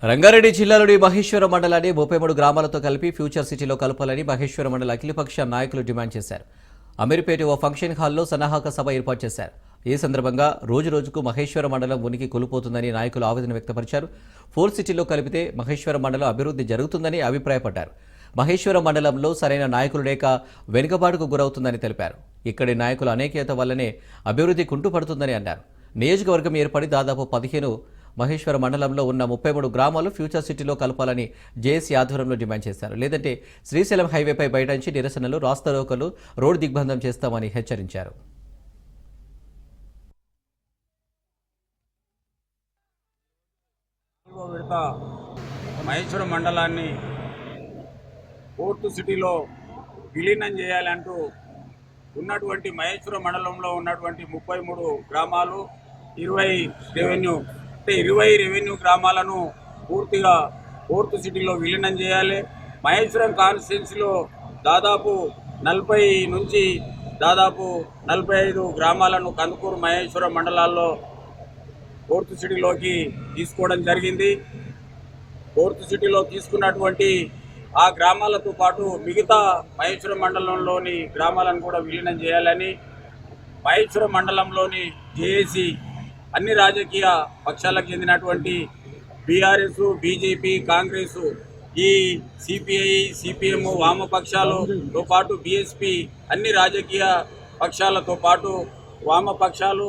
రంగారెడ్డి జిల్లాలోని మహేశ్వరం మండలాన్ని 33 గ్రామాలతో కలిపి ఫ్యూచర్ సిటీలో కలపాలని మహేశ్వరం మండల అఖిలపక్ష నాయకులు డిమాండ్ చేశారు. అమీర్పేట ఓ ఫంక్షన్ హాల్లో సన్నాహక సభ ఏర్పాటు చేశారు. ఈ సందర్భంగా రోజురోజుకు మహేశ్వరం మండలం ఉనికి కోల్పోతుందని నాయకులు ఆవేదన వ్యక్తపరిచారు. 4 సిటీలో కలిపితే మహేశ్వరం మండలం అభివృద్ధి జరుగుతుందని అభిప్రాయపడ్డారు. మహేశ్వరం మండలంలో సరైన నాయకులు లేక వెనుకబాటుకు గురవుతుందని తెలిపారు. ఇక్కడి నాయకుల అనేకత వల్లనే అభివృద్ధి కుంటుపడుతుందని అన్నారు. నియోజకవర్గం ఏర్పడి దాదాపు 15 మహేశ్వర మండలంలో ఉన్న 33 గ్రామాలు ఫ్యూచర్ సిటీలో కలపాలని జేఏసీ ఆధ్వర్యంలో డిమాండ్ చేశారు. లేదంటే శ్రీశైలం హైవేపై బైఠాయించి నిరసనలు, రాస్తారోకలు, రోడ్డు దిగ్బంధం చేస్తామని హెచ్చరించారు. మహేశ్వరం మండలాన్ని పోర్టు సిటీలో విలీనం చేయాలంటూ ఉన్నటువంటి మహేశ్వరం మండలంలో ఉన్నటువంటి 33 గ్రామాలు 20 రెవెన్యూ గ్రామాలను పూర్తిగా పోర్టు సిటీలో విలీనం చేయాలి. మహేశ్వరం కాన్స్టిట్యున్సీలో దాదాపు 40 నుంచి దాదాపు 45 గ్రామాలను కందుకూరు మహేశ్వరం మండలాల్లో పోర్టు సిటీలోకి తీసుకోవడం జరిగింది. పోర్టు సిటీలో తీసుకున్నటువంటి ఆ గ్రామాలతో పాటు మిగతా మహేశ్వరం మండలంలోని గ్రామాలను కూడా విలీనం చేయాలని మహేశ్వరం మండలంలోని జేఏసీ అన్ని రాజకీయ పక్షాలకు చెందినటువంటి బీఆర్ఎస్, బీజేపీ, కాంగ్రెస్, ఈ సిపిఐ, సిపిఎం, వామపక్షాలతో పాటు బీఎస్పీ అన్ని రాజకీయ పక్షాలతో పాటు వామపక్షాలు